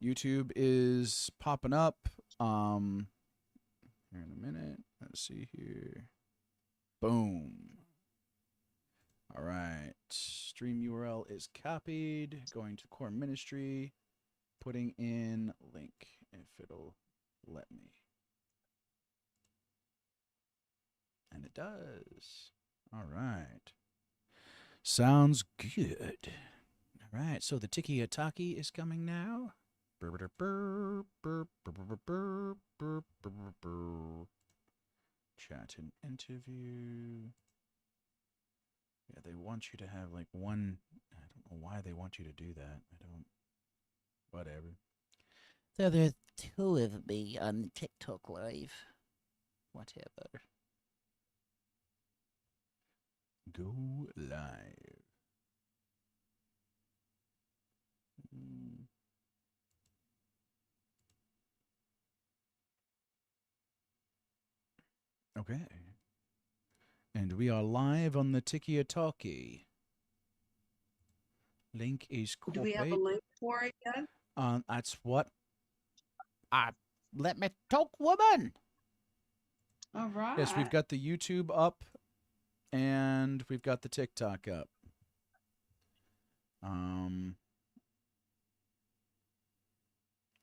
YouTube is popping up. Here in a minute. Let's see here. Boom. All right. Stream URL is copied. Going to core ministry. Putting in link if it'll let me. And it does. All right. Sounds good. All right. So the Tiki Ataki is coming now. Chat and interview. Yeah, they want you to have like one. I don't know why they want you to do that. I don't. Whatever. So there's two of me on TikTok Live. Whatever. Go live. Okay. And we are live on the Tiki Talkie. Link is copied. Do we have a link for it yet? That's what. Let me talk, woman. All right. Yes, we've got the YouTube up, and we've got the TikTok up. All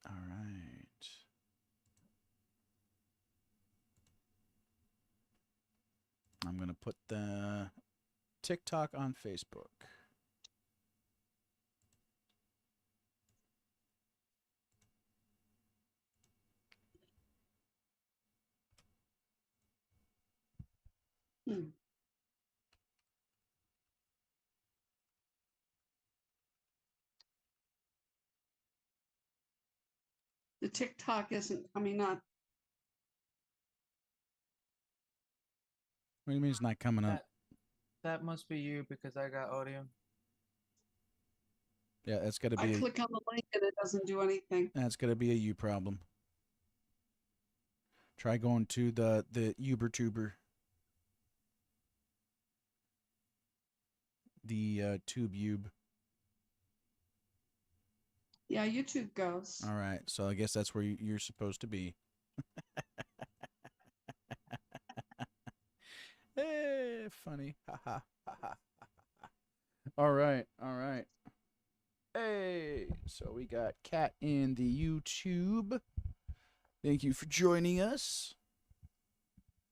right. I'm going to put the TikTok on Facebook. The TikTok isn't coming up. What do you mean it's not coming up? That must be you because I got audio. Yeah, that's got to I be. click on the link and it doesn't do anything. That's got to be a you problem. Try going to the UberTuber. The TubeUbe. Yeah, YouTube goes. All right, so I guess that's where you're supposed to be. Hey, funny. All right, all right. Hey, so we got Kat in the YouTube. Thank you for joining us.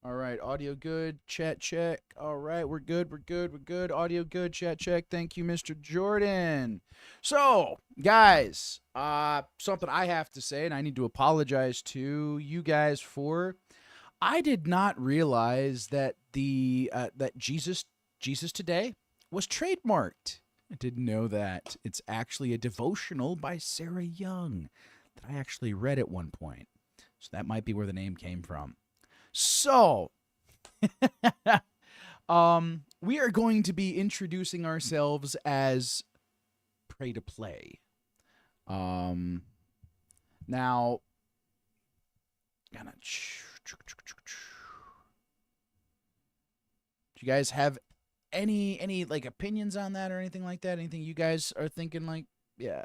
All right, audio good, chat check. All right, we're good, we're good, we're good. Audio good, chat check. Thank you, Mr. Jordan. So, guys, something I have to say, and I need to apologize to you guys for. I did not realize that that Jesus Today was trademarked. I didn't know that. It's actually a devotional by Sarah Young that I actually read at one point. So that might be where the name came from. So, we are going to be introducing ourselves as PrayToPlay. Now, do you guys have any like opinions on that or anything like that? Anything you guys are thinking like, yeah.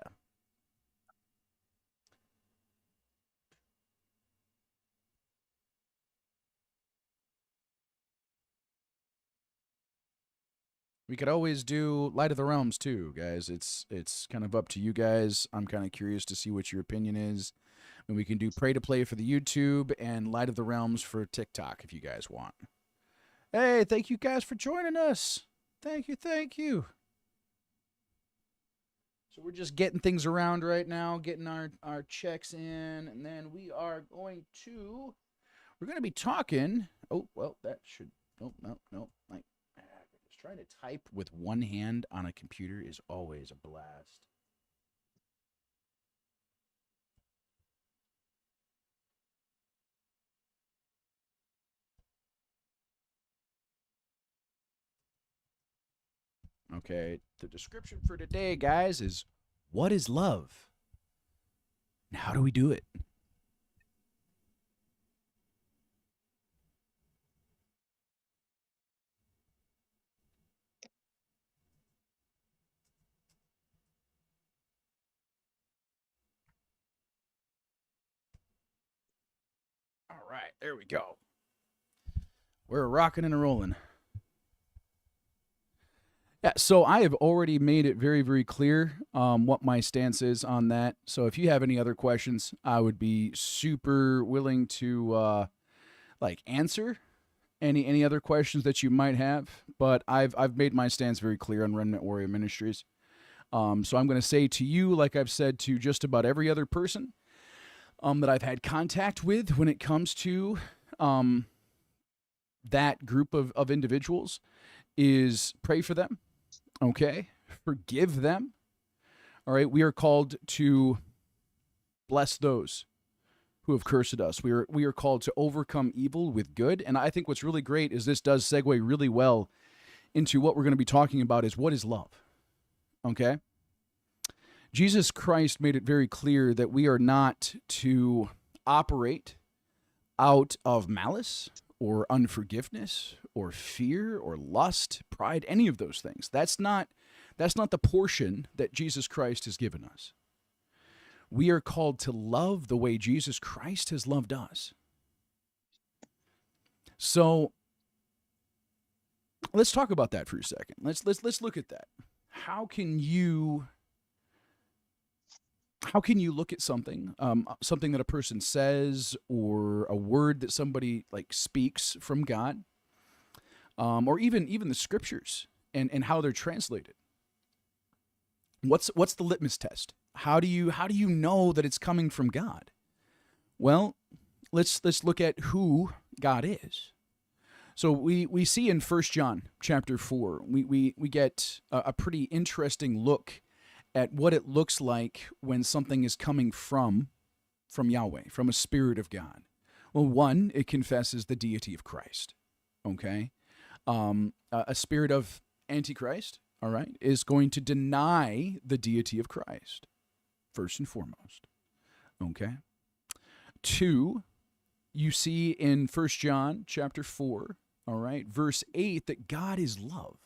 We could always do Light of the Realms too, guys. It's kind of up to you guys. I'm kind of curious to see what your opinion is. And we can do PrayToPlay for the YouTube and Light of the Realms for TikTok if you guys want. Hey, thank you guys for joining us. Thank you, thank you. So we're just getting things around right now, getting our checks in, and then we're going to be talking. Oh, well, that should, no. Like, just trying to type with one hand on a computer is always a blast. Okay, the description for today, guys, is what is love? And how do we do it? right, there we go. We're rocking and rolling. Yeah, so I have already made it very, very clear what my stance is on that. So if you have any other questions, I would be super willing to answer any other questions that you might have. But I've made my stance very clear on Remnant Warrior Ministries. So I'm going to say to you, like I've said to just about every other person that I've had contact with when it comes to that group of individuals, is pray for them. Okay, forgive them. All right, we are called to bless those who have cursed us. We are called to overcome evil with good. And I think what's really great is this does segue really well into what we're going to be talking about, is what is love. Okay, Jesus Christ made it very clear that we are not to operate out of malice or unforgiveness or fear or lust, pride, any of those things. That's not the portion that Jesus Christ has given us. We are called to love the way Jesus Christ has loved us. So let's talk about that for a second. Let's look at that. How can you look at something that a person says, or a word that somebody speaks from God, or even the scriptures and how they're translated? What's the litmus test? How do you know that it's coming from God? Well, let's look at who God is. So we see in 1 John chapter 4, we get a pretty interesting look at what it looks like when something is coming from Yahweh, from a spirit of God. Well, one, it confesses the deity of Christ. Okay, a spirit of Antichrist, all right, is going to deny the deity of Christ, first and foremost. Okay. 2, you see in 1 John chapter 4, all right, verse 8, that God is love.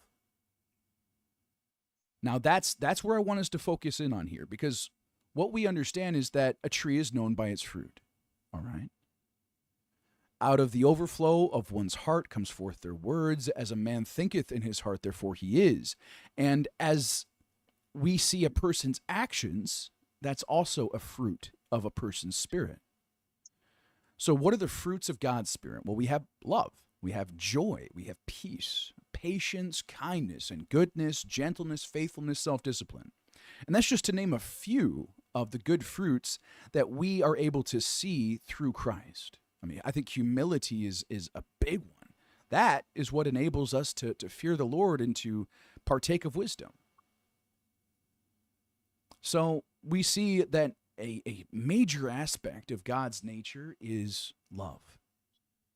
Now, that's where I want us to focus in on here, because what we understand is that a tree is known by its fruit, all right? Out of the overflow of one's heart comes forth their words. As a man thinketh in his heart, therefore he is. And as we see a person's actions, that's also a fruit of a person's spirit. So what are the fruits of God's Spirit? Well, we have love. We have joy. We have peace, patience, kindness, and goodness, gentleness, faithfulness, self-discipline. And that's just to name a few of the good fruits that we are able to see through Christ. I mean, I think humility is a big one. That is what enables us to fear the Lord and to partake of wisdom. So we see that a major aspect of God's nature is love.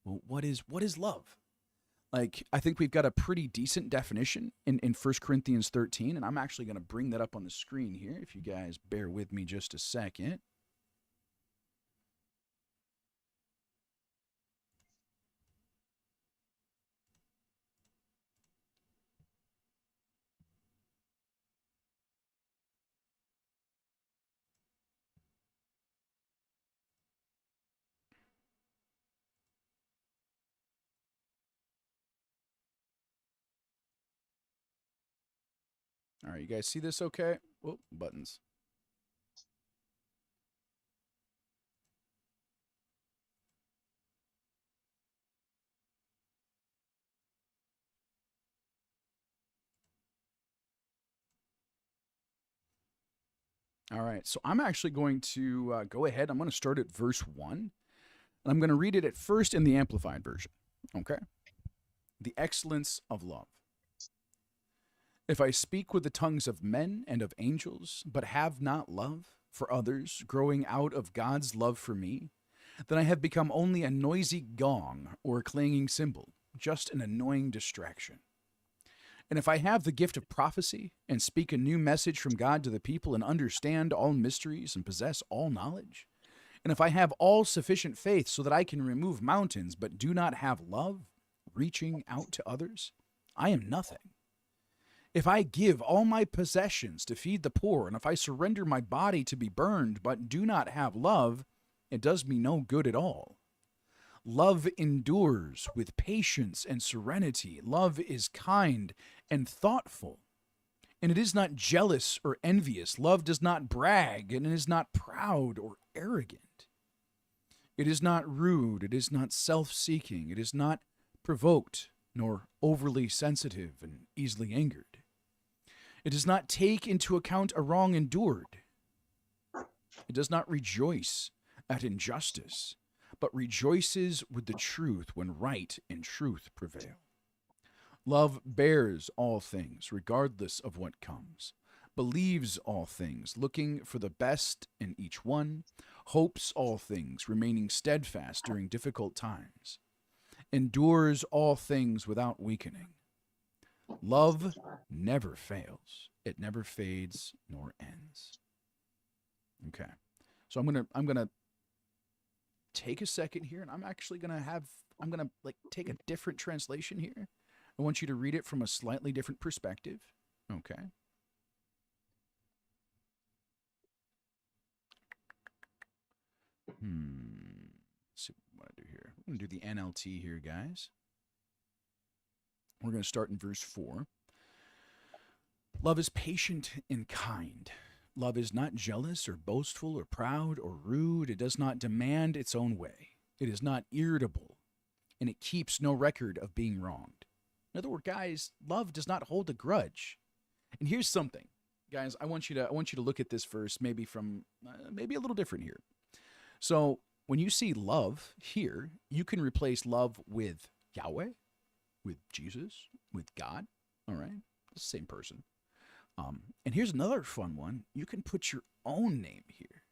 Well, what is love? I think we've got a pretty decent definition in 1 Corinthians 13, and I'm actually going to bring that up on the screen here, if you guys bear with me just a second. All right, you guys see this okay? Whoa, buttons. All right, so I'm actually going to go ahead. I'm going to start at verse 1, and I'm going to read it at first in the Amplified Version, okay? The excellence of love. If I speak with the tongues of men and of angels, but have not love for others growing out of God's love for me, then I have become only a noisy gong or a clanging cymbal, just an annoying distraction. And if I have the gift of prophecy and speak a new message from God to the people and understand all mysteries and possess all knowledge, and if I have all sufficient faith so that I can remove mountains but do not have love, reaching out to others, I am nothing. If I give all my possessions to feed the poor, and if I surrender my body to be burned but do not have love, it does me no good at all. Love endures with patience and serenity. Love is kind and thoughtful. And it is not jealous or envious. Love does not brag, and it is not proud or arrogant. It is not rude. It is not self-seeking. It is not provoked, nor overly sensitive and easily angered. It does not take into account a wrong endured. It does not rejoice at injustice, but rejoices with the truth when right and truth prevail. Love bears all things, regardless of what comes, believes all things, looking for the best in each one, hopes all things, remaining steadfast during difficult times, endures all things without weakening. Love never fails. It never fades nor ends. Okay. So I'm gonna take a second here, and I'm gonna take a different translation here. I want you to read it from a slightly different perspective. Okay. Let's see what I want to do here. I'm going to do the NLT here, guys. We're going to start in verse 4. Love is patient and kind. Love is not jealous or boastful or proud or rude. It does not demand its own way. It is not irritable, and it keeps no record of being wronged. In other words, guys, love does not hold a grudge. And here's something, guys. I want you to look at this verse maybe from maybe a little different here. So when you see love here, you can replace love with Yahweh, with Jesus, with God. All right, it's the same person. And here's another fun one. You can put your own name here.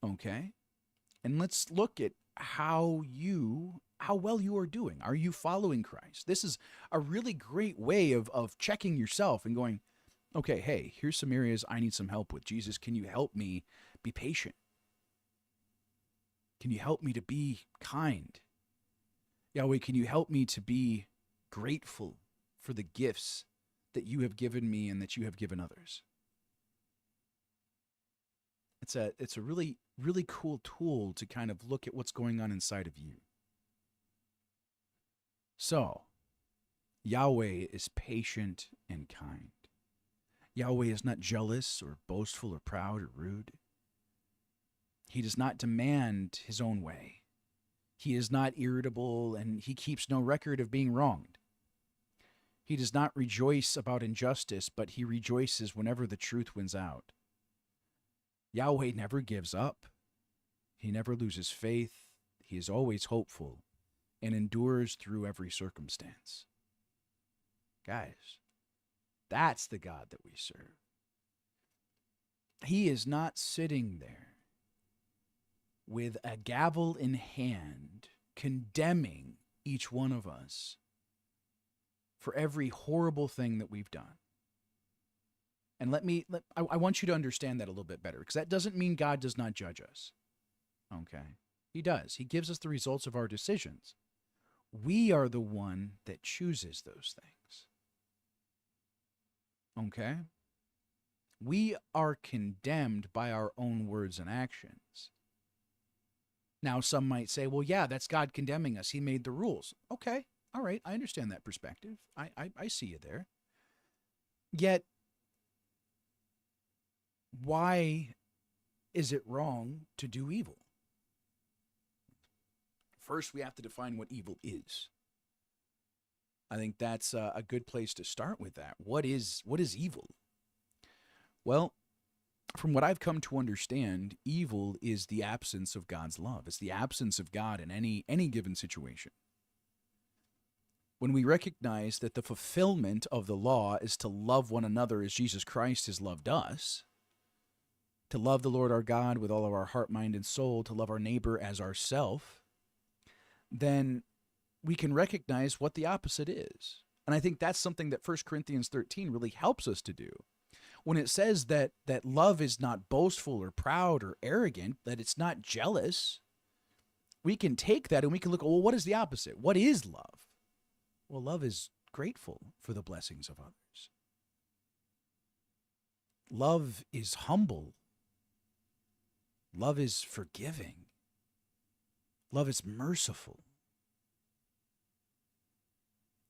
Okay, and let's look at how well you are doing. Are you following Christ? This is a really great way of checking yourself and going, okay, hey, here's some areas I need some help with. Jesus, can you help me be patient? Can you help me to be kind? Yahweh, can you help me to be grateful for the gifts that you have given me and that you have given others? It's a really, really cool tool to kind of look at what's going on inside of you. So, Yahweh is patient and kind. Yahweh is not jealous or boastful or proud or rude. He does not demand his own way. He is not irritable, and he keeps no record of being wronged. He does not rejoice about injustice, but he rejoices whenever the truth wins out. Yahweh never gives up. He never loses faith. He is always hopeful and endures through every circumstance. Guys, that's the God that we serve. He is not sitting there with a gavel in hand condemning each one of us for every horrible thing that we've done. And I want you to understand that a little bit better, because that doesn't mean God does not judge us. Okay? He does. He gives us the results of our decisions. We are the one that chooses those things. Okay? We are condemned by our own words and actions. Now, some might say, well, yeah, that's God condemning us. He made the rules. Okay, all right, I understand that perspective. I see you there. Yet, why is it wrong to do evil? First, we have to define what evil is. I think that's a good place to start with that. What is evil? Well, from what I've come to understand, evil is the absence of God's love. It's the absence of God in any given situation. When we recognize that the fulfillment of the law is to love one another as Jesus Christ has loved us, to love the Lord our God with all of our heart, mind, and soul, to love our neighbor as ourself, then we can recognize what the opposite is. And I think that's something that 1 Corinthians 13 really helps us to do. When it says that love is not boastful or proud or arrogant, that it's not jealous, we can take that and we can look, well, what is the opposite? What is love? Well, love is grateful for the blessings of others. Love is humble. Love is forgiving. Love is merciful.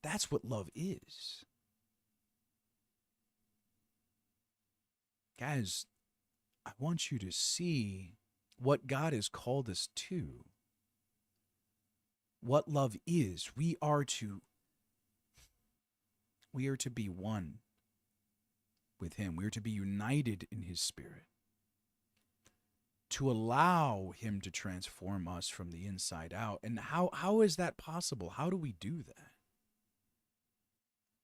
That's what love is. Guys, I want you to see what God has called us to. What love is. We are to be one with him. We are to be united in his spirit. To allow him to transform us from the inside out. And how is that possible? How do we do that?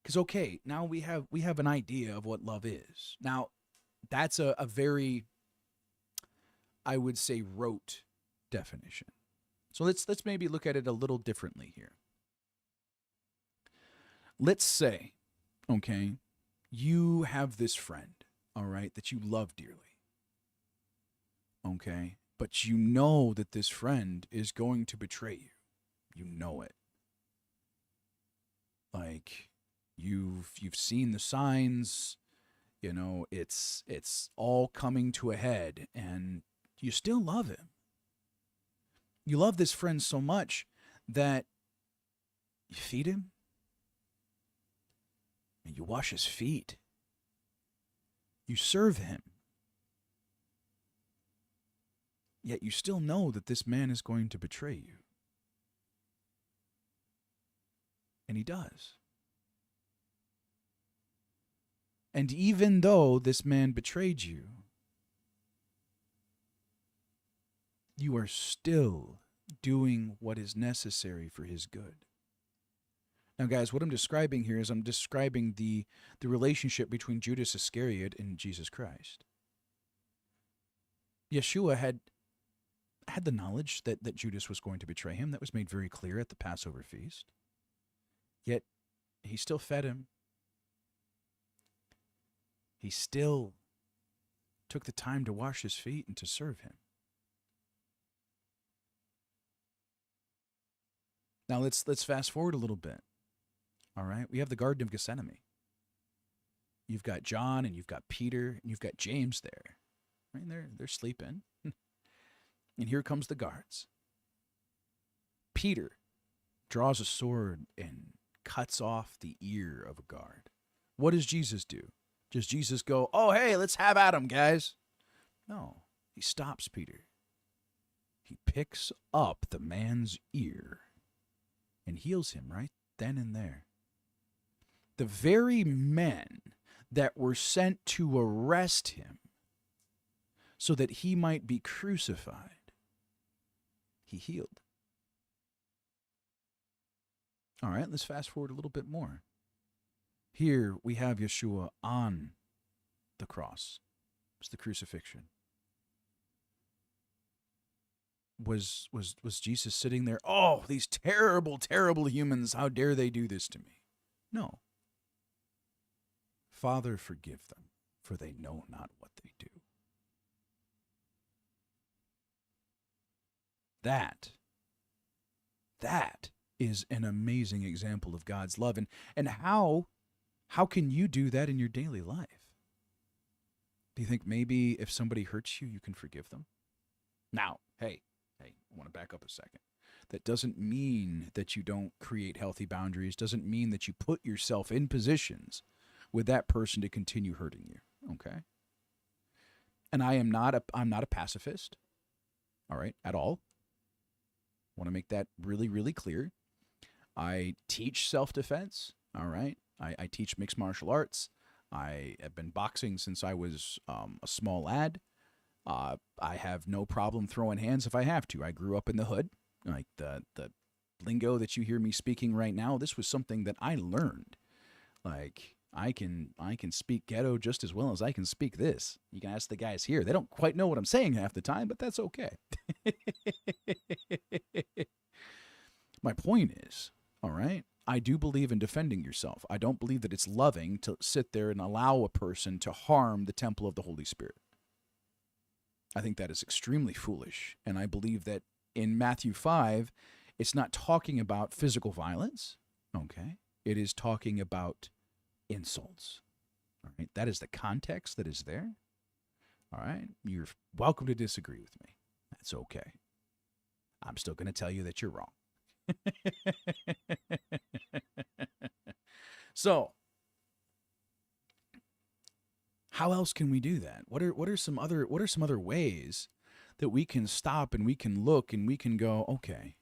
Because, okay, now we have an idea of what love is. Now, that's a very, I would say, rote definition. So let's maybe look at it a little differently here. Let's say, okay, you have this friend, all right, that you love dearly. Okay, but you know that this friend is going to betray you. You know it. Like, you've seen the signs, you know, it's all coming to a head, and you still love him. You love this friend so much that you feed him and you wash his feet. You serve him. Yet you still know that this man is going to betray you. And he does. And even though this man betrayed you, you are still doing what is necessary for his good. Now, guys, what I'm describing here is I'm describing the relationship between Judas Iscariot and Jesus Christ. Yeshua had the knowledge that Judas was going to betray him. That was made very clear at the Passover feast. Yet, he still fed him. He still took the time to wash his feet and to serve him. Now let's fast forward a little bit. All right, we have the Garden of Gethsemane. You've got John and you've got Peter and you've got James there. Right? They're sleeping. And here comes the guards. Peter draws a sword and cuts off the ear of a guard. What does Jesus do? Does Jesus go, "Oh, hey, let's have at 'em, guys"? No, he stops Peter. He picks up the man's ear and heals him right then and there. The very men that were sent to arrest him so that he might be crucified, he healed. All right, let's fast forward a little bit more. Here we have Yeshua on the cross. It's the crucifixion. Was Jesus sitting there, "Oh, these terrible, terrible humans, how dare they do this to me"? No. "Father, forgive them, for they know not what they do." That is an amazing example of God's love. And how can you do that in your daily life? Do you think maybe if somebody hurts you, you can forgive them? Now, hey, I want to back up a second. That doesn't mean that you don't create healthy boundaries, doesn't mean that you put yourself in positions with that person to continue hurting you, okay? And I'm not a pacifist, all right, at all. I want to make that really, really clear. I teach self-defense, all right? I teach mixed martial arts. I have been boxing since I was a small lad. I have no problem throwing hands if I have to. I grew up in the hood. Like the lingo that you hear me speaking right now, this was something that I learned. Like I can speak ghetto just as well as I can speak this. You can ask the guys here. They don't quite know what I'm saying half the time, but that's okay. My point is, all right, I do believe in defending yourself. I don't believe that it's loving to sit there and allow a person to harm the temple of the Holy Spirit. I think that is extremely foolish. And I believe that in Matthew 5, it's not talking about physical violence, okay? It is talking about insults, all right? That is the context that is there, all right? You're welcome to disagree with me. That's okay. I'm still going to tell you that you're wrong. So, how else can we do that? What are some other ways that we can stop and we can look and we can go, okay,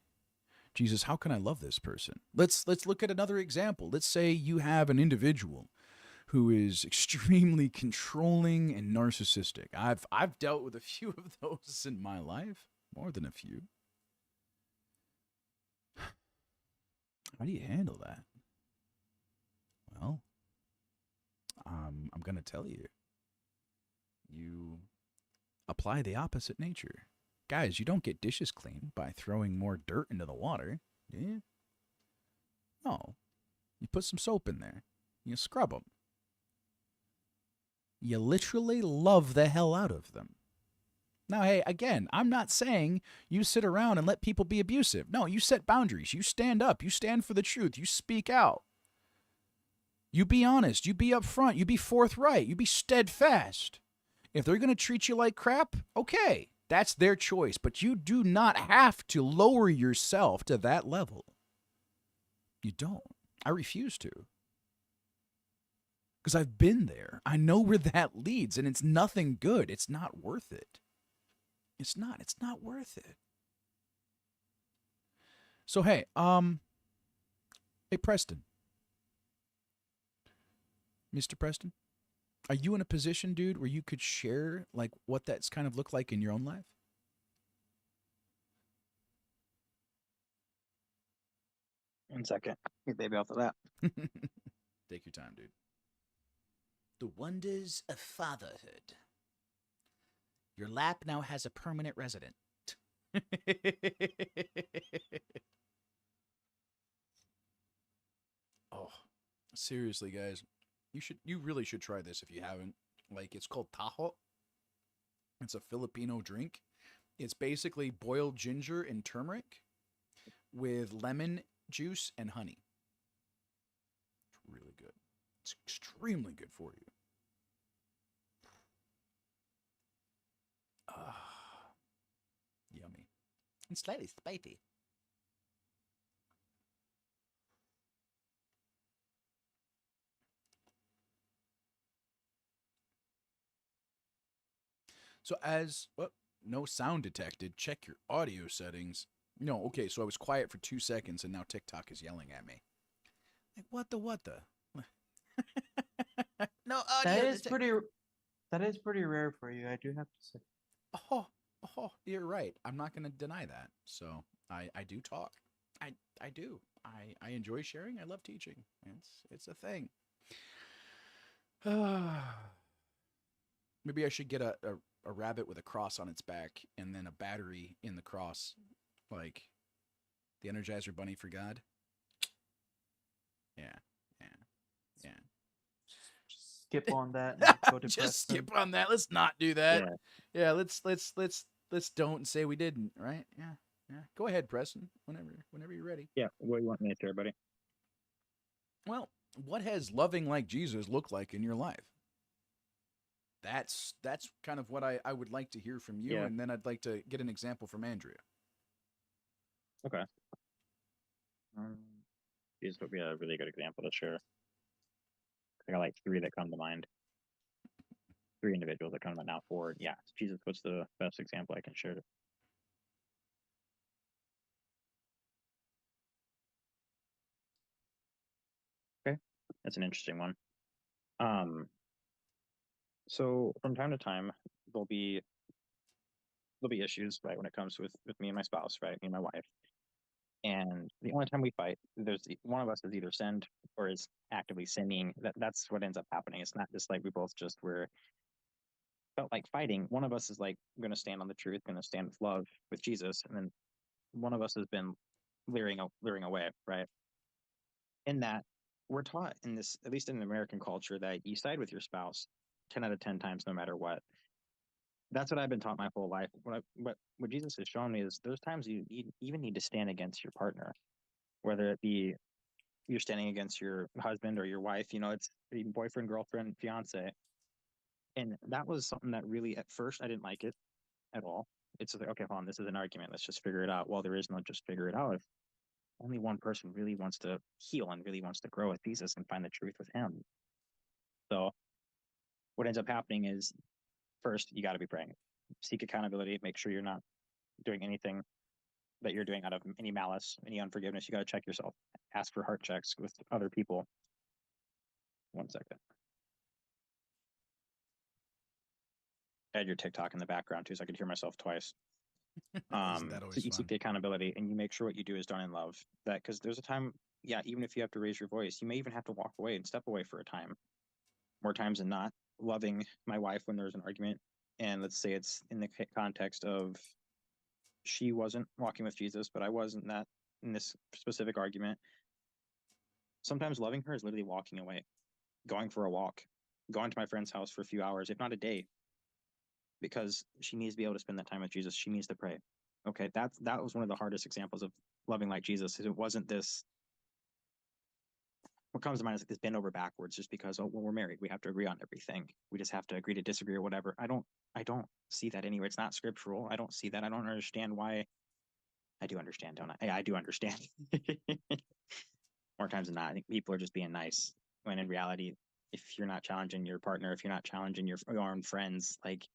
Jesus, how can I love this person? Let's look at another example. Let's say you have an individual who is extremely controlling and narcissistic. I've dealt with a few of those in my life, more than a few. How do you handle that? Well, I'm going to tell you. You apply the opposite nature. Guys, you don't get dishes clean by throwing more dirt into the water, do you? No. You put some soap in there. You scrub them. You literally love the hell out of them. Now, hey, again, I'm not saying you sit around and let people be abusive. No, you set boundaries. You stand up. You stand for the truth. You speak out. You be honest. You be upfront. You be forthright. You be steadfast. If they're going to treat you like crap, okay, that's their choice. But you do not have to lower yourself to that level. You don't. I refuse to. Because I've been there. I know where that leads, and it's nothing good. It's not worth it. It's not worth it. So, hey, Preston. Mr. Preston, are you in a position, dude, where you could share, like, what that's kind of looked like in your own life? One second. Get baby off of that. Take your time, dude. The wonders of fatherhood. Your lap now has a permanent resident. Oh, seriously, guys. You really should try this if you haven't. Like, it's called taho. It's a Filipino drink. It's basically boiled ginger and turmeric with lemon juice and honey. It's really good. It's extremely good for you. Ah, yummy. And slightly spicy. So no sound detected. Check your audio settings. No, okay, so I was quiet for 2 seconds and now TikTok is yelling at me. Like, what the? No audio. That is pretty rare for you, I do have to say. Oh, you're right. I'm not going to deny that. So I do talk. I do. I enjoy sharing. I love teaching. It's a thing. Maybe I should get a rabbit with a cross on its back and then a battery in the cross, like the Energizer Bunny for God. Yeah. Skip on that. And go to Just Preston. skip on that. Let's not do that. Yeah. Let's don't say we didn't. Right? Yeah. Go ahead, Preston. Whenever you're ready. Yeah. What do you want me to say, buddy? Well, what has loving like Jesus looked like in your life? That's kind of what I would like to hear from you, Yeah. and then I'd like to get an example from Andrea. Okay. These would be a really good example to share. I got like 3 that come to mind. 3 individuals that come to mind now. 4. Yeah. Jesus, what's the best example I can share? Okay. That's an interesting one. So from time to time, there'll be issues, right, when it comes with me and my spouse, right, me and my wife. And the only time we fight, there's one of us is either sinned or is actively sinning. That's what ends up happening. It's not just like we both just felt like fighting. One of us is like going to stand on the truth, going to stand with love with Jesus, and then one of us has been leering away, right? In that, we're taught in this, at least in the American culture, that you side with your spouse 10 out of 10 times, no matter what. That's what I've been taught my whole life. What Jesus has shown me is those times you even need to stand against your partner, whether it be you're standing against your husband or your wife. It's boyfriend, girlfriend, fiance. And that was something that really, at first, I didn't like it at all. it's like, okay, hold on, this is an argument. Let's just figure it out. Well, there is no just figure it out. If only one person really wants to heal and really wants to grow with Jesus and find the truth with him. So what ends up happening is, first, you got to be praying. Seek accountability. Make sure you're not doing anything that you're doing out of any malice, any unforgiveness. You got to check yourself. Ask for heart checks with other people. 1 second. Add your TikTok in the background too, so I could hear myself twice. Isn't that So always you fun? seek the accountability, and you make sure what you do is done in love. That, because there's a time, yeah, even if you have to raise your voice, you may even have to walk away and step away for a time. More times than not, loving my wife when there's an argument, and let's say it's in the context of she wasn't walking with Jesus, but I was in this specific argument. Sometimes loving her is literally walking away, going for a walk, going to my friend's house for a few hours, if not a day, because she needs to be able to spend that time with Jesus. She needs to pray. Okay, that was one of the hardest examples of loving like Jesus. Is it wasn't this. What comes to mind is like this bend over backwards, just because, oh, well, we're married, we have to agree on everything. We just have to agree to disagree or whatever. I don't see that anywhere. It's not scriptural. I don't see that. I don't understand why. I do understand, don't I? I do understand. More times than not, I think people are just being nice. When in reality, if you're not challenging your partner, if you're not challenging your own friends, like,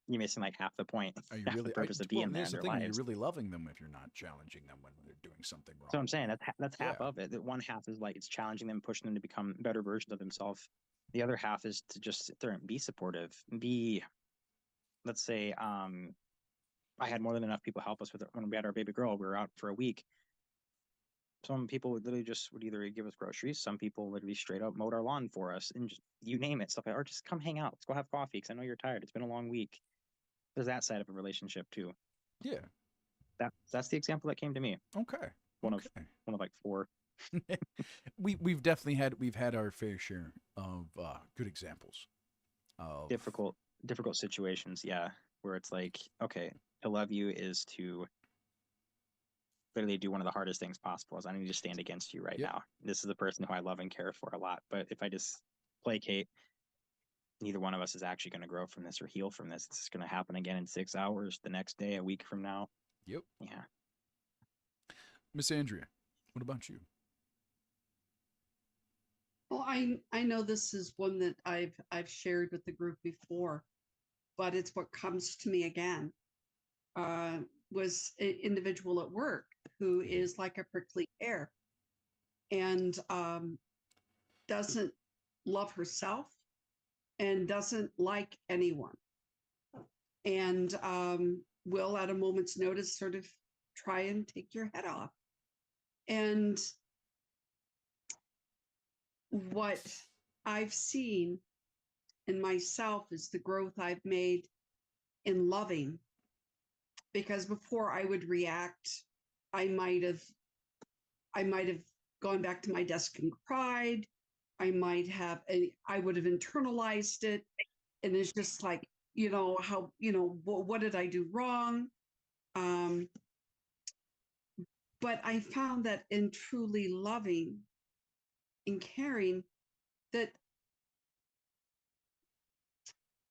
you're missing like half the point. Are you half really? the purpose of being there Here's in the their thing: are you lives. really loving them if you're not challenging them when they're doing something wrong? So I'm saying that's half Yeah. of it. That one half is like it's challenging them, pushing them to become better versions of themselves. The other half is to just sit there and be supportive. Let's say, I had more than enough people help us with it when we had our baby girl. We were out for a week. Some people would literally would either give us groceries. Some people literally straight up mowed our lawn for us, and just, you name it, stuff like, or just come hang out. Let's go have coffee because I know you're tired. It's been a long week. There's that side of a relationship too. Yeah. That's the example that came to me. Okay. One of like 4. we've had our fair share of good examples of difficult situations, yeah, where it's like, okay, to love you is to literally do one of the hardest things possible. Is I need to stand against you right now. This is the person who I love and care for a lot, but if I just placate, neither one of us is actually going to grow from this or heal from this. It's going to happen again in 6 hours, the next day, a week from now. Yep. Yeah. Miss Andrea, what about you? Well, I know this is one that I've shared with the group before, but it's what comes to me again. Was an individual at work who is like a prickly pear and doesn't love herself and doesn't like anyone, and will at a moment's notice sort of try and take your head off. And what I've seen in myself is the growth I've made in loving, because before I would react, I might have gone back to my desk and cried. I would have internalized it. And it's just like, what did I do wrong? But I found that in truly loving and caring, that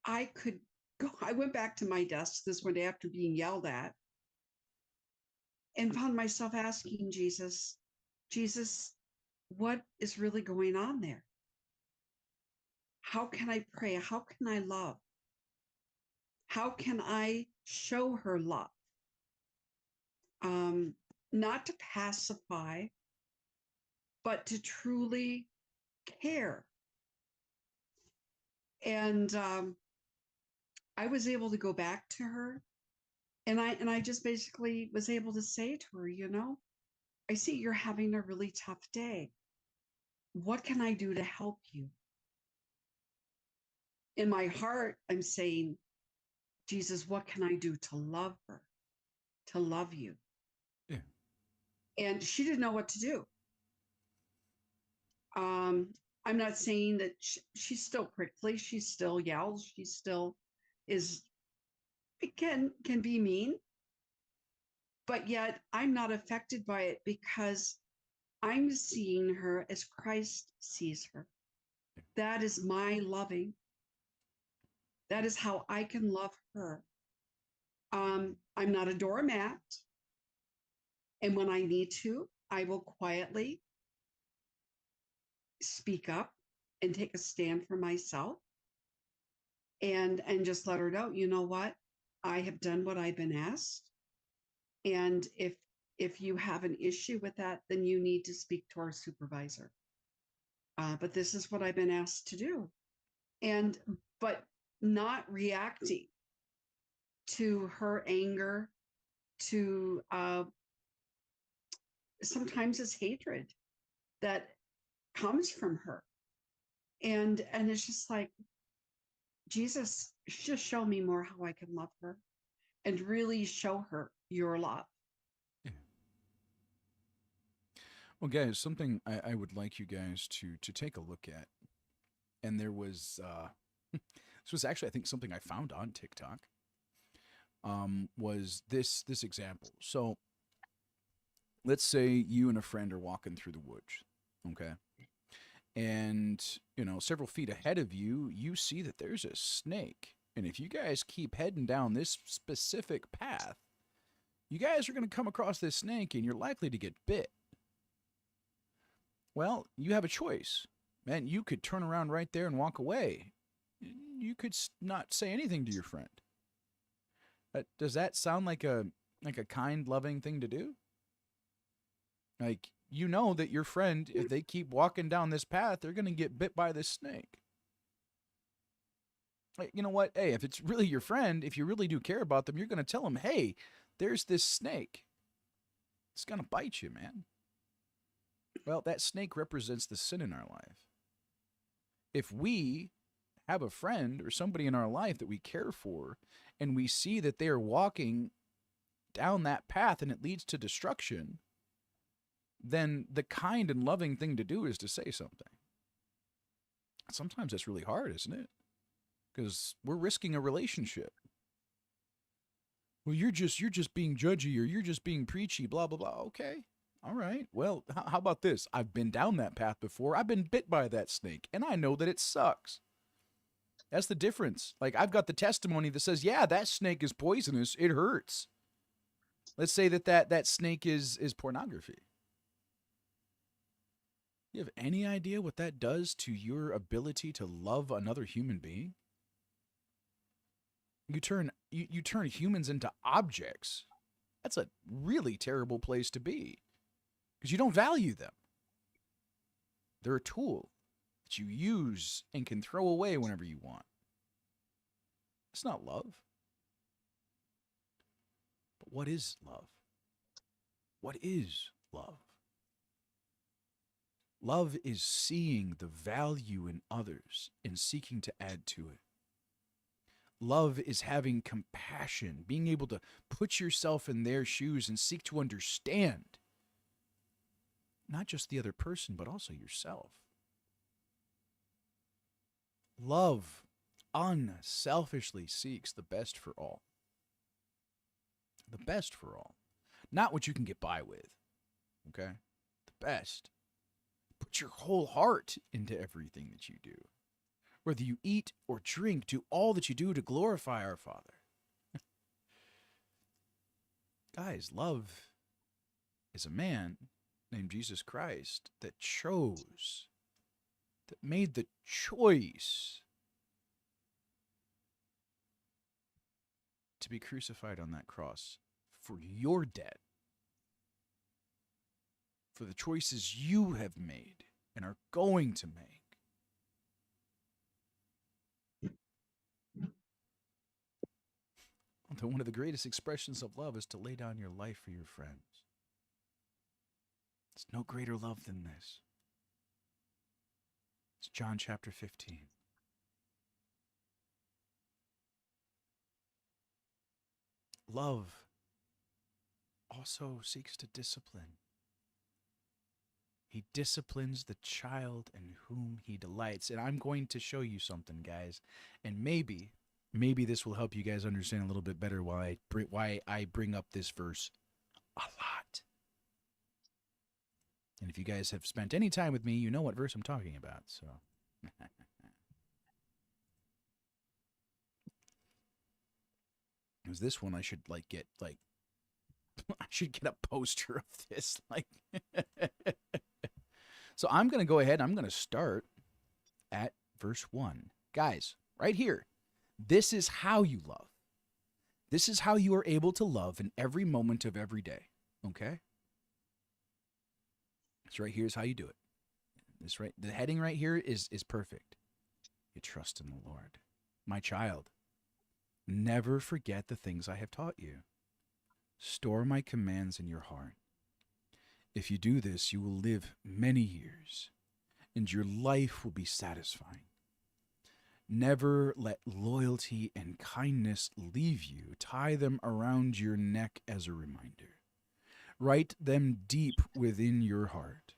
I could go. I went back to my desk this one day after being yelled at and found myself asking Jesus, what is really going on there? How can I pray? How can I love? How can I show her love? Not to pacify, but to truly care. And I was able to go back to her, and I just basically was able to say to her, I see you're having a really tough day. What can I do to help you? In my heart, I'm saying, Jesus, what can I do to love her, to love you? Yeah. And she didn't know what to do. I'm not saying that she's still prickly. She still yells. She still is, it can be mean, but yet I'm not affected by it because I'm seeing her as Christ sees her. That is my loving. That is how I can love her. I'm not a doormat. And when I need to, I will quietly speak up and take a stand for myself and just let her know, you know what? I have done what I've been asked. And if you have an issue with that, then you need to speak to our supervisor. But this is what I've been asked to do. And but not reacting to her anger, to sometimes it's hatred that comes from her. And it's just like, Jesus, just show me more how I can love her and really show her your love. Yeah. Well, guys, something I would like you guys to take a look at, and there was this was actually I think something I found on TikTok. Was this example? So let's say you and a friend are walking through the woods, okay, and several feet ahead of you, you see that there's a snake, and if you guys keep heading down this specific path, you guys are going to come across this snake, and you're likely to get bit. Well, you have a choice. Man, you could turn around right there and walk away. You could not say anything to your friend. Does that sound like a kind, loving thing to do? Like, you know that your friend, if they keep walking down this path, they're going to get bit by this snake. Like, you know what? Hey, if it's really your friend, if you really do care about them, you're going to tell them, hey, there's this snake. It's going to bite you, man. Well, that snake represents the sin in our life. If we have a friend or somebody in our life that we care for, and we see that they are walking down that path and it leads to destruction, then the kind and loving thing to do is to say something. Sometimes that's really hard, isn't it? Because we're risking a relationship. Well, you're just being judgy, or you're just being preachy, blah, blah, blah. Okay. All right. Well, how about this? I've been down that path before. I've been bit by that snake, and I know that it sucks. That's the difference. Like, I've got the testimony that says, yeah, that snake is poisonous. It hurts. Let's say that snake is pornography. You have any idea what that does to your ability to love another human being? You turn humans into objects. That's a really terrible place to be, because you don't value them. They're a tool that you use and can throw away whenever you want. It's not love. But what is love? What is love? Love is seeing the value in others and seeking to add to it. Love is having compassion, being able to put yourself in their shoes and seek to understand not just the other person, but also yourself. Love unselfishly seeks the best for all. The best for all. Not what you can get by with. Okay? The best. Put your whole heart into everything that you do. Whether you eat or drink, do all that you do to glorify our Father. Guys, love is a man named Jesus Christ that chose, that made the choice to be crucified on that cross for your debt, for the choices you have made and are going to make. Although one of the greatest expressions of love is to lay down your life for your friends. There's no greater love than this. It's John chapter 15. Love also seeks to discipline. He disciplines the child in whom he delights. And I'm going to show you something, guys. And maybe this will help you guys understand a little bit better why I bring up this verse a lot. And if you guys have spent any time with me, you know what verse I'm talking about. So, sometimes this one I should like get like I should get a poster of this. Like, so I'm going to go ahead. I'm going to start at verse 1. Guys, right here. This is how you love. This is how you are able to love in every moment of every day. Okay? So right here is how you do it. This right, the heading right here is perfect. You trust in the Lord. My child, never forget the things I have taught you. Store my commands in your heart. If you do this, you will live many years, and your life will be satisfying. Never let loyalty and kindness leave you. Tie them around your neck as a reminder. Write them deep within your heart.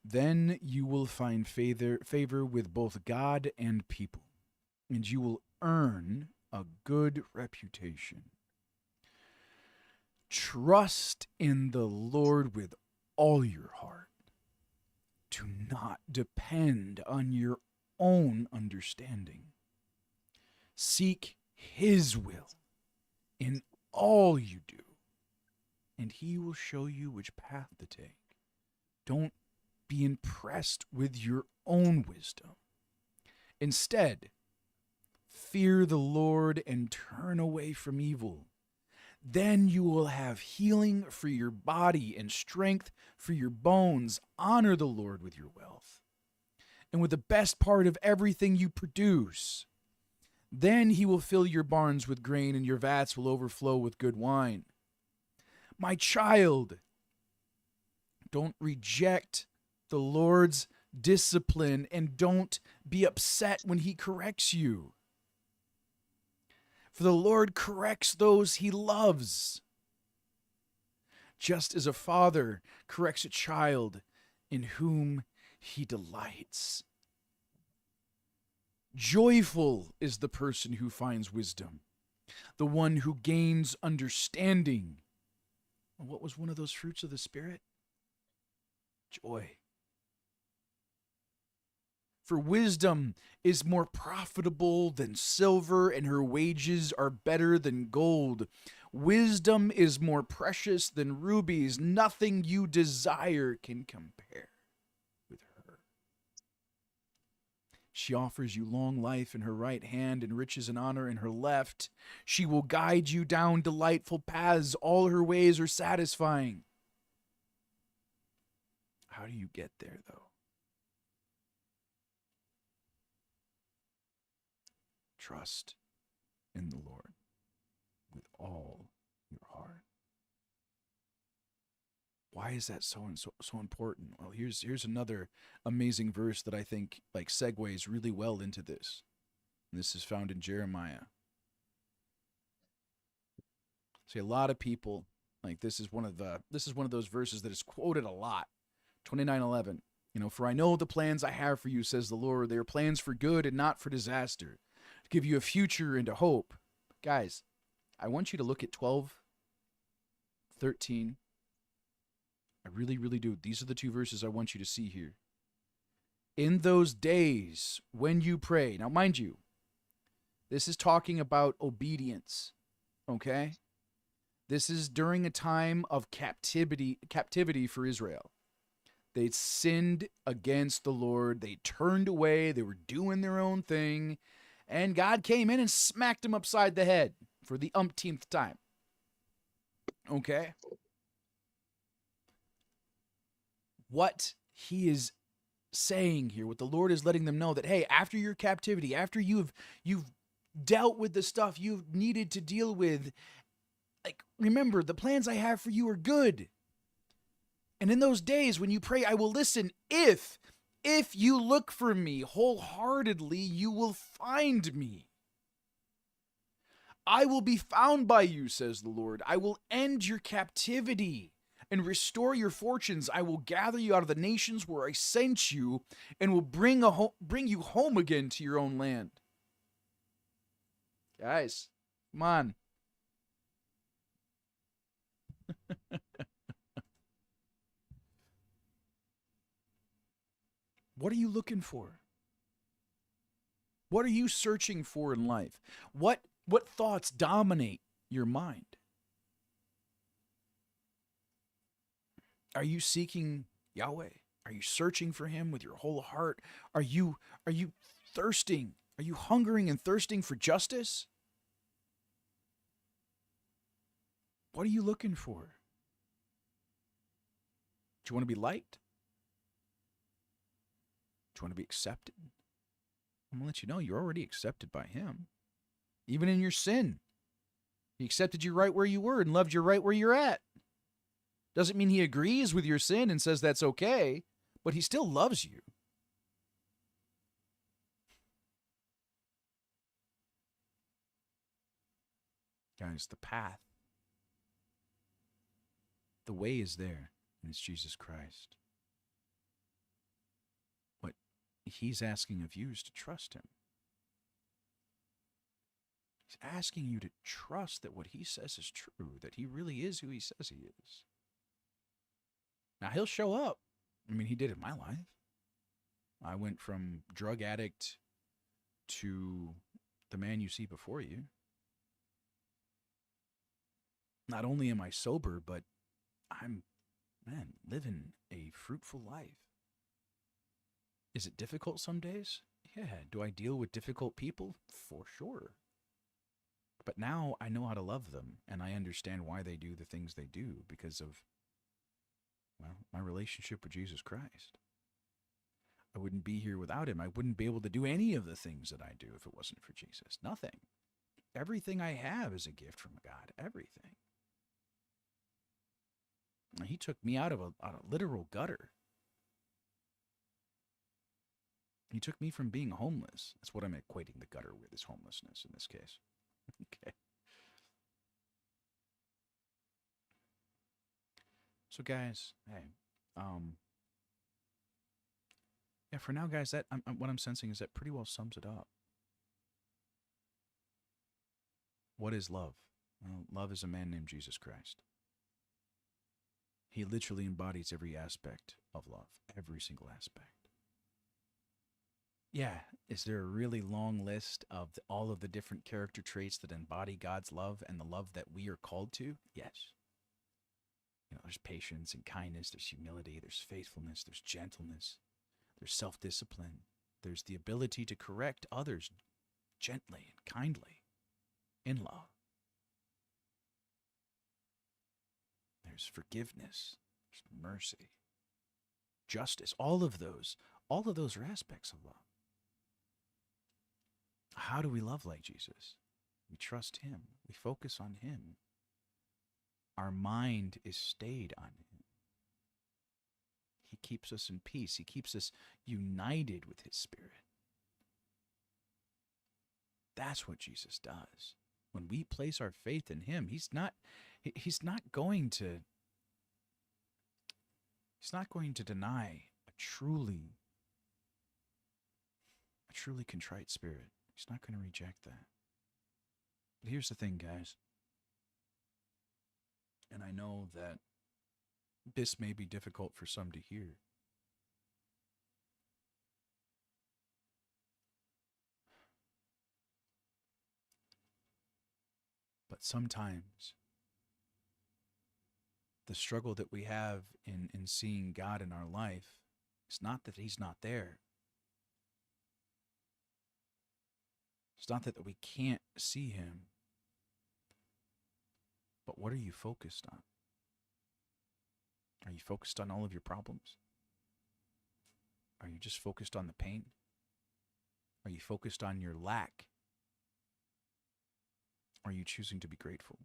Then you will find favor with both God and people, and you will earn a good reputation. Trust in the Lord with all your heart. Do not depend on your own understanding. Seek His will in all you do, and He will show you which path to take. Don't be impressed with your own wisdom. Instead, fear the Lord and turn away from evil. Then you will have healing for your body and strength for your bones. Honor the Lord with your wealth and with the best part of everything you produce. Then He will fill your barns with grain and your vats will overflow with good wine. My child, don't reject the Lord's discipline and don't be upset when He corrects you. For the Lord corrects those He loves, just as a father corrects a child in whom He delights. Joyful is the person who finds wisdom, the one who gains understanding. What was one of those fruits of the Spirit? Joy. For wisdom is more profitable than silver, and her wages are better than gold. Wisdom is more precious than rubies. Nothing you desire can compare with her. She offers you long life in her right hand and riches and honor in her left. She will guide you down delightful paths. All her ways are satisfying. How do you get there, though? Trust in the Lord with all your heart. Why is that so important? Well, here's another amazing verse that I think like segues really well into this. And this is found in Jeremiah. See, a lot of people like this is one of those verses that is quoted a lot. 29:11. For I know the plans I have for you, says the Lord. They are plans for good and not for disaster, to give you a future and a hope. Guys, I want you to look at 12:13. I really, really do. These are the two verses I want you to see here. In those days when you pray. Now, mind you, this is talking about obedience, okay? This is during a time of captivity for Israel. They'd sinned against the Lord. They turned away. They were doing their own thing. And God came in and smacked them upside the head for the umpteenth time. Okay? What He is saying here, what the Lord is letting them know, that, hey, after your captivity, after you've dealt with the stuff you've needed to deal with, like, remember, the plans I have for you are good. And in those days when you pray, I will listen. If you look for me wholeheartedly, you will find me. I will be found by you, says the Lord. I will end your captivity and restore your fortunes. I will gather you out of the nations where I sent you and will bring you home again to your own land. Guys, come on. What are you looking for? What are you searching for in life? What What thoughts dominate your mind? Are you seeking Yahweh? Are you searching for him with your whole heart? Are you thirsting? Are you hungering and thirsting for justice? What are you looking for? Do you want to be liked? Do you want to be accepted? I'm going to let you know you're already accepted by him. Even in your sin, he accepted you right where you were and loved you right where you're at. Doesn't mean he agrees with your sin and says that's okay, but he still loves you. Guys, the path, the way is there, and it's Jesus Christ. What he's asking of you is to trust him. He's asking you to trust that what he says is true, that he really is who he says he is. Now, he'll show up. I mean, he did in my life. I went from drug addict to the man you see before you. Not only am I sober, but I'm, living a fruitful life. Is it difficult some days? Yeah. Do I deal with difficult people? For sure. But now I know how to love them, and I understand why they do the things they do because of, my relationship with Jesus Christ. I wouldn't be here without him. I wouldn't be able to do any of the things that I do if it wasn't for Jesus. Nothing. Everything I have is a gift from God. Everything. He took me out of a literal gutter. He took me from being homeless. That's what I'm equating the gutter with, is homelessness in this case. Okay. So guys, hey, for now, guys, that what I'm sensing is that pretty well sums it up. What is love? Well, love is a man named Jesus Christ. He literally embodies every aspect of love, every single aspect. Yeah, is there a really long list of all of the different character traits that embody God's love and the love that we are called to? Yes. There's patience and kindness, there's humility, there's faithfulness, there's gentleness, there's self-discipline, there's the ability to correct others gently and kindly in love. There's forgiveness, there's mercy, justice, all of those are aspects of love. How do we love like Jesus? We trust him. We focus on him. Our mind is stayed on him. He keeps us in peace. He keeps us united with his Spirit. That's what Jesus does. When we place our faith in him, he's not going to deny a truly contrite spirit. He's not going to reject that. But here's the thing, guys. And I know that this may be difficult for some to hear. But sometimes the struggle that we have in seeing God in our life is not that he's not there. It's not that we can't see him. But what are you focused on? Are you focused on all of your problems? Are you just focused on the pain? Are you focused on your lack? Are you choosing to be grateful?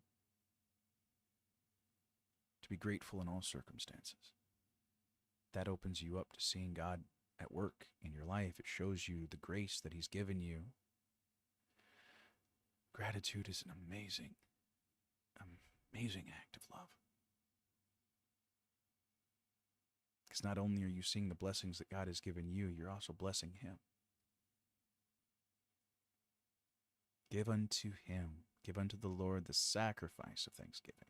To be grateful in all circumstances. That opens you up to seeing God at work in your life. It shows you the grace that he's given you. Gratitude is an amazing act of love. Because not only are you seeing the blessings that God has given you, you're also blessing him. Give unto him, give unto the Lord the sacrifice of thanksgiving.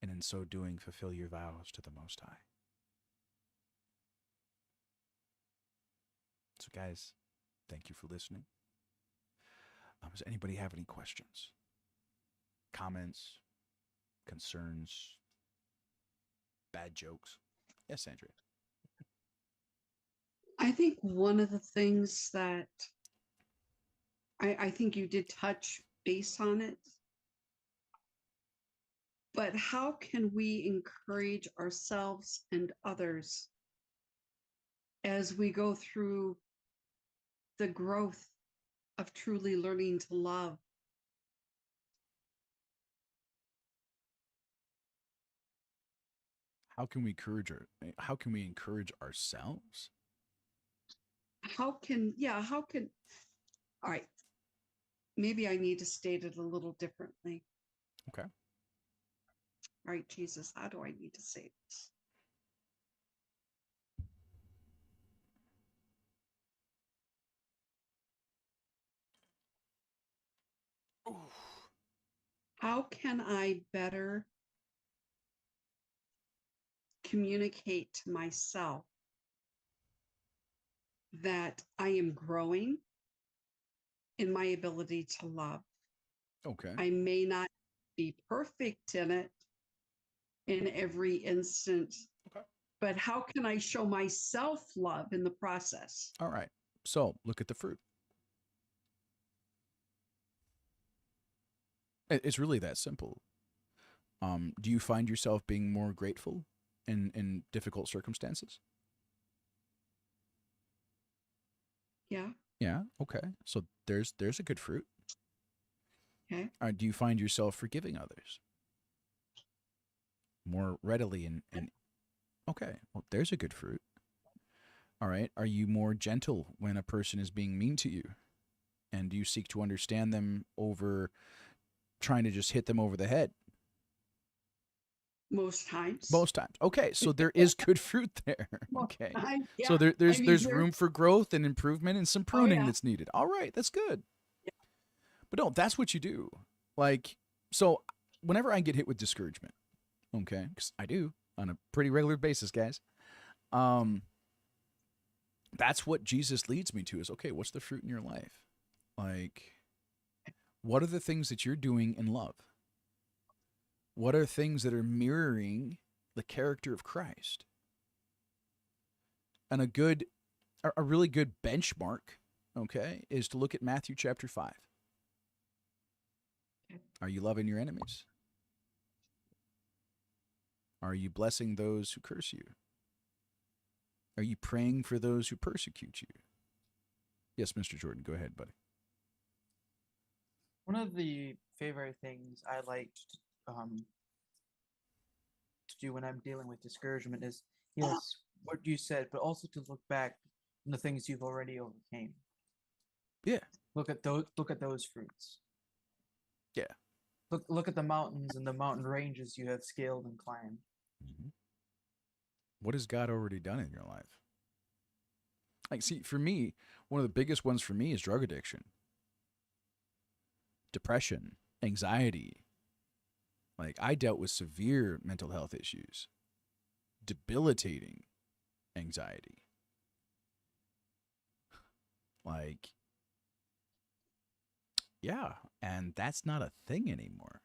And in so doing, fulfill your vows to the Most High. So guys, thank you for listening. Does anybody have any questions, comments, concerns, bad jokes? Yes, Andrea. I think one of the things that I think you did touch base on it, but how can we encourage ourselves and others as we go through the growth of truly learning to love? How can we encourage ourselves? How can, all right, maybe I need to state it a little differently. Okay. All right, Jesus, how do I need to say this? How can I better communicate to myself that I am growing in my ability to love? Okay. I may not be perfect in it in every instance, Okay. but how can I show myself love in the process? All right. So look at the fruit. It's really that simple. Do you find yourself being more grateful in difficult circumstances? Yeah. Yeah. Okay. So there's a good fruit. Okay. Do you find yourself forgiving others more readily and okay? Well, there's a good fruit. All right. Are you more gentle when a person is being mean to you? And do you seek to understand them over trying to just hit them over the head? Most times. Most times. Okay, so there is good fruit there. Okay. Yeah. So there's I mean, there's room for growth and improvement and some pruning yeah. that's needed. All right, that's good. Yeah. But no, that's what you do. Like, so whenever I get hit with discouragement, okay, because I do on a pretty regular basis, guys. That's what Jesus leads me to is, okay, what's the fruit in your life? Like, what are the things that you're doing in love? What are things that are mirroring the character of Christ? And a really good benchmark, okay, is to look at Matthew chapter 5. Are you loving your enemies? Are you blessing those who curse you? Are you praying for those who persecute you? Yes, Mr. Jordan, go ahead, buddy. One of the favorite things I like to do when I'm dealing with discouragement is, yes, what you said, but also to look back on the things you've already overcame. Yeah. Look at those fruits. Yeah. Look at the mountains and the mountain ranges you have scaled and climbed. Mm-hmm. What has God already done in your life? Like, see, for me, one of the biggest ones for me is drug addiction, depression, anxiety. Like, I dealt with severe mental health issues, debilitating anxiety. Like, yeah, and that's not a thing anymore.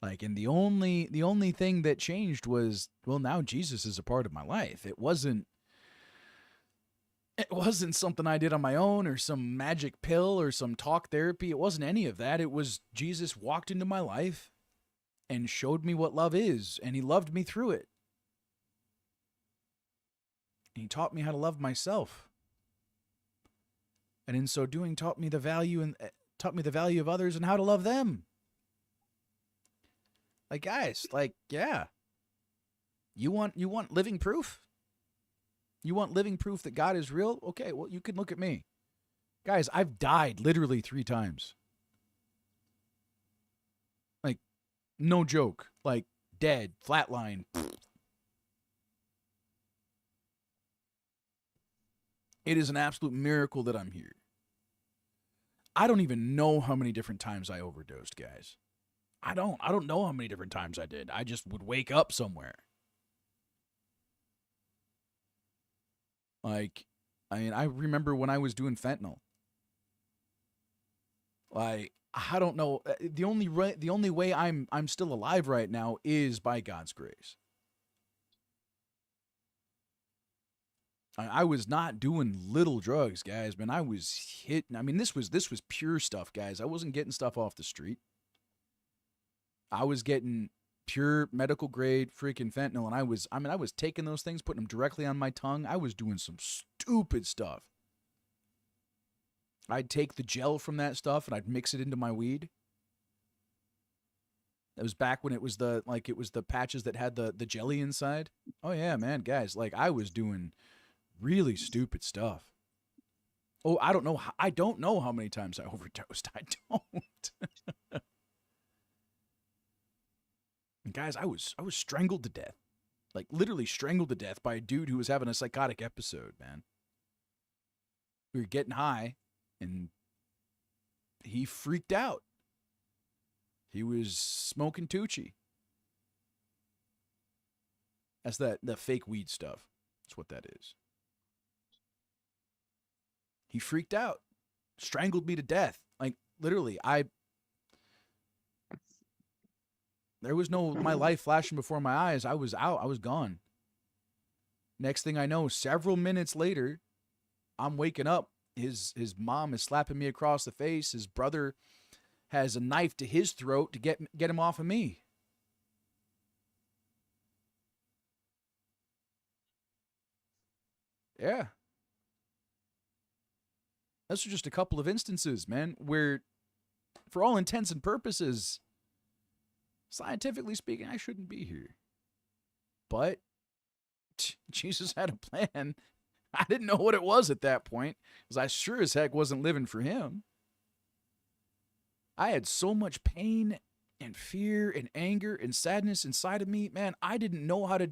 Like, and the only thing that changed was, well, now Jesus is a part of my life. It wasn't something I did on my own or some magic pill or some talk therapy. It wasn't any of that. It was Jesus walked into my life and showed me what love is, and he loved me through it. And he taught me how to love myself. And in so doing, taught me the value of others and how to love them. Like, guys, like, yeah. You want living proof? You want living proof that God is real? Okay, well, you can look at me. Guys, I've died literally 3 times. Like, no joke. Like, dead, flatline. It is an absolute miracle that I'm here. I don't even know how many different times I overdosed, guys. I don't know how many different times I did. I just would wake up somewhere. Like, I mean, I remember when I was doing fentanyl. Like, I don't know. The only way I'm still alive right now is by God's grace. I was not doing little drugs, guys, man. I was hitting. I mean, this was pure stuff, guys. I wasn't getting stuff off the street. I was getting pure medical grade freaking fentanyl, and I was taking those things, putting them directly on my tongue. I was doing some stupid stuff. I'd take the gel from that stuff and I'd mix it into my weed. That was back when it was the patches that had the jelly inside. Oh yeah, man, guys, like I was doing really stupid stuff. Oh, I don't know how many times I overdosed. I don't. And guys, I was strangled to death. Like literally strangled to death by a dude who was having a psychotic episode, man. We were getting high and he freaked out. He was smoking Tucci. That's the fake weed stuff. That's what that is. He freaked out. Strangled me to death. Like, literally, there was no my life flashing before my eyes. I was out. I was gone. Next thing I know, several minutes later, I'm waking up. His mom is slapping me across the face. His brother has a knife to his throat to get him off of me. Yeah. Those are just a couple of instances, man, where, for all intents and purposes, scientifically speaking, I shouldn't be here. But Jesus had a plan. I didn't know what it was at that point, because I sure as heck wasn't living for him. I had so much pain and fear and anger and sadness inside of me, man. I didn't know how to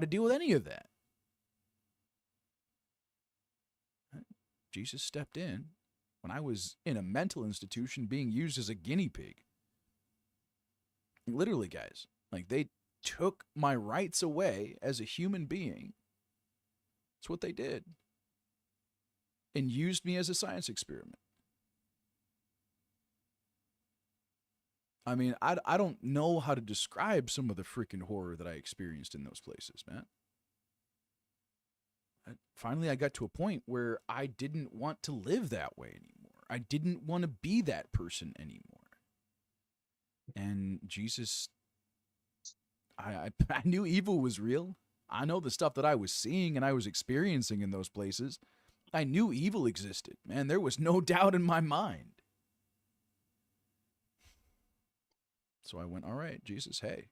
deal with any of that. Jesus stepped in when I was in a mental institution being used as a guinea pig. Literally, guys, like they took my rights away as a human being. That's what they did. And used me as a science experiment. I mean, I don't know how to describe some of the freaking horror that I experienced in those places, man. Finally, I got to a point where I didn't want to live that way anymore. I didn't want to be that person anymore. And Jesus, I knew evil was real. I know the stuff that I was seeing and I was experiencing in those places. I knew evil existed, man. There was no doubt in my mind. So I went, all right, Jesus, hey,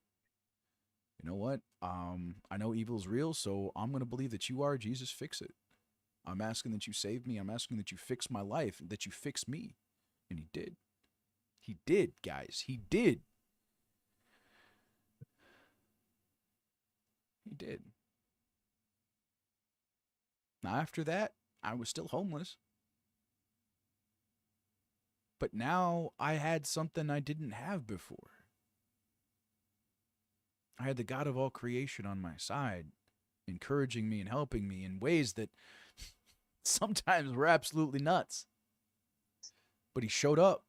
you know what? I know evil's real, so I'm going to believe that you are. Jesus, fix it. I'm asking that you save me. I'm asking that you fix my life, that you fix me. And he did. He did, guys. He did. He did. Now, after that, I was still homeless. But now I had something I didn't have before. I had the God of all creation on my side, encouraging me and helping me in ways that sometimes were absolutely nuts. But he showed up,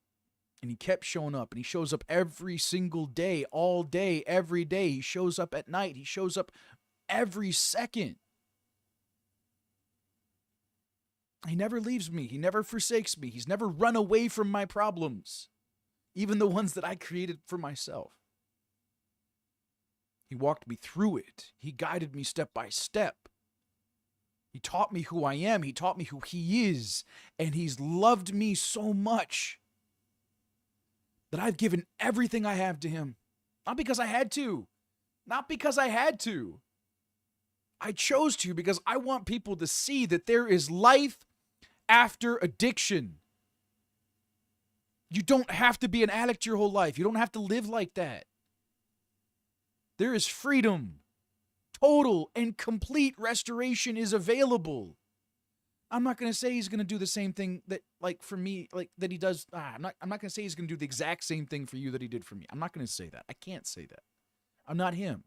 and he kept showing up, and he shows up every single day, all day, every day. He shows up at night. He shows up every second. He never leaves me. He never forsakes me. He's never run away from my problems, even the ones that I created for myself. He walked me through it. He guided me step by step. He taught me who I am. He taught me who he is. And he's loved me so much that I've given everything I have to him. Not because I had to. Not because I had to. I chose to because I want people to see that there is life after addiction. You don't have to be an addict your whole life. You don't have to live like that. There is freedom. Total and complete restoration is available. I'm not going to say he's going to do the same thing that, like, for me, like, that he does. I'm not going to say he's going to do the exact same thing for you that he did for me. I'm not going to say that. I can't say that. I'm not him.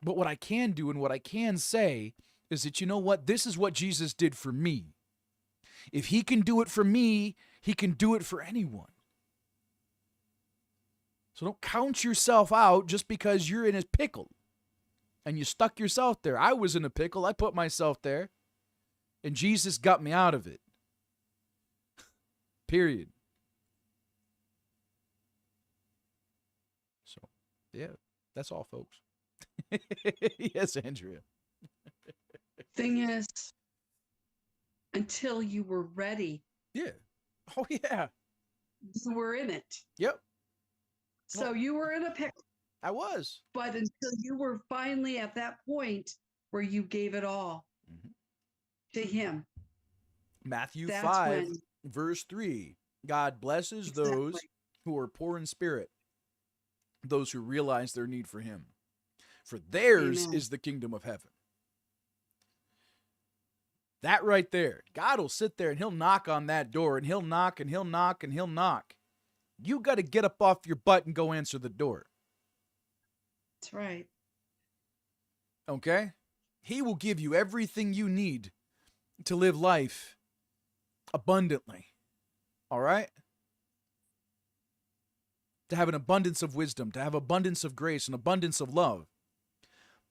But what I can do and what I can say is that, you know what? This is what Jesus did for me. If he can do it for me, He can do it for anyone. So don't count yourself out just because you're in a pickle and you stuck yourself there. I was in a pickle. I put myself there, and Jesus got me out of it. Period. So, yeah, that's all, folks. Yes, Andrea. Thing is, until you were ready, Yeah. Oh, yeah. you were in it. Yep. So you were in a pickle, I was. but until you were finally at that point where you gave it all to him. Matthew That's 5, when- verse 3. God blesses Exactly. those who are poor in spirit, those who realize their need for him. For theirs Amen. is the kingdom of heaven. That right there. God will sit there and he'll knock on that door, and he'll knock and he'll knock and he'll knock. You got to get up off your butt and go answer the door. That's right. Okay? He will give you everything you need to live life abundantly. All right? To have an abundance of wisdom, to have abundance of grace, an abundance of love.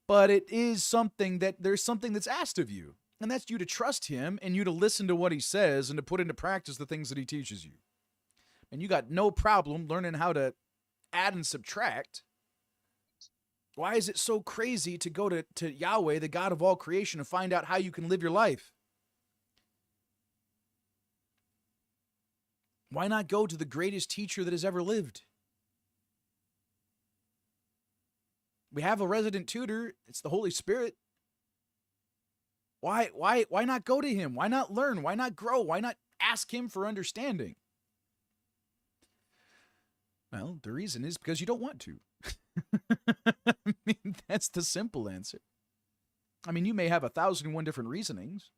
But it is something that there's something that's asked of you. And that's you to trust him and you to listen to what he says and to put into practice the things that he teaches you. And you got no problem learning how to add and subtract. Why is it so crazy to go to Yahweh, the God of all creation, and find out how you can live your life? Why not go to the greatest teacher that has ever lived? We have a resident tutor. It's the Holy Spirit. Why not go to him? Why not learn? Why not grow? Why not ask him for understanding? Well, the reason is because you don't want to. I mean, that's the simple answer. I mean, you may have 1,001 different reasonings.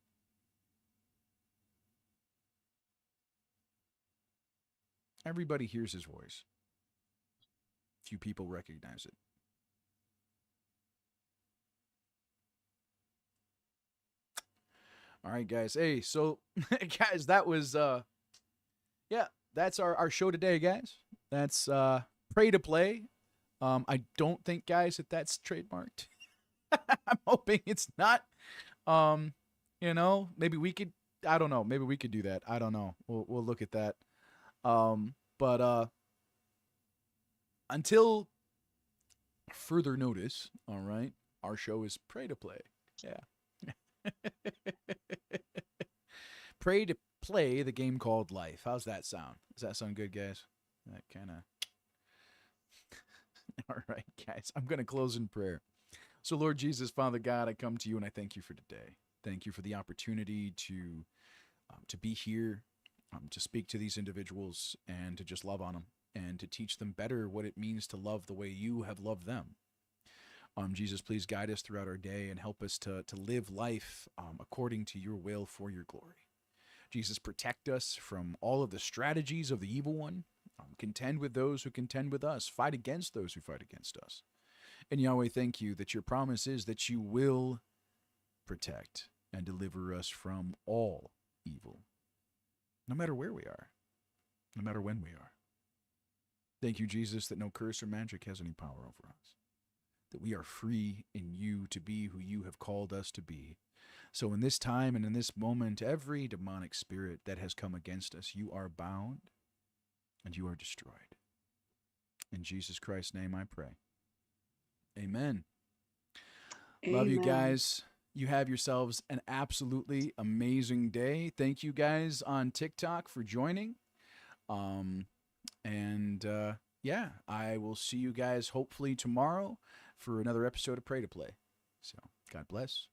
Everybody hears his voice. Few people recognize it. All right, guys. Hey, so guys, that was yeah, that's our show today, guys. That's Pray to Play. I don't think, guys, that that's trademarked. I'm hoping it's not. You know, maybe we could, I don't know, maybe we could do that. I don't know. We'll look at that. But until further notice, all right, our show is Pray to Play. Yeah. Pray to play the game called life. How's that sound? Does that sound good, guys? That kind of... All right, guys. I'm going to close in prayer. So, Lord Jesus, Father God, I come to you and I thank you for today. Thank you for the opportunity to be here, to speak to these individuals and to just love on them and to teach them better what it means to love the way you have loved them. Jesus, please guide us throughout our day and help us to live life according to your will for your glory. Jesus, protect us from all of the strategies of the evil one. Contend with those who contend with us. Fight against those who fight against us. And Yahweh, thank you that your promise is that you will protect and deliver us from all evil, no matter where we are, no matter when we are. Thank you, Jesus, that no curse or magic has any power over us, that we are free in you to be who you have called us to be. So in this time and in this moment, every demonic spirit that has come against us, you are bound and you are destroyed. In Jesus Christ's name I pray. Amen. Love you Amen. guys. You have yourselves an absolutely amazing day. Thank you guys on TikTok for joining. Yeah, I will see you guys hopefully tomorrow for another episode of Pray to Play. So, God bless.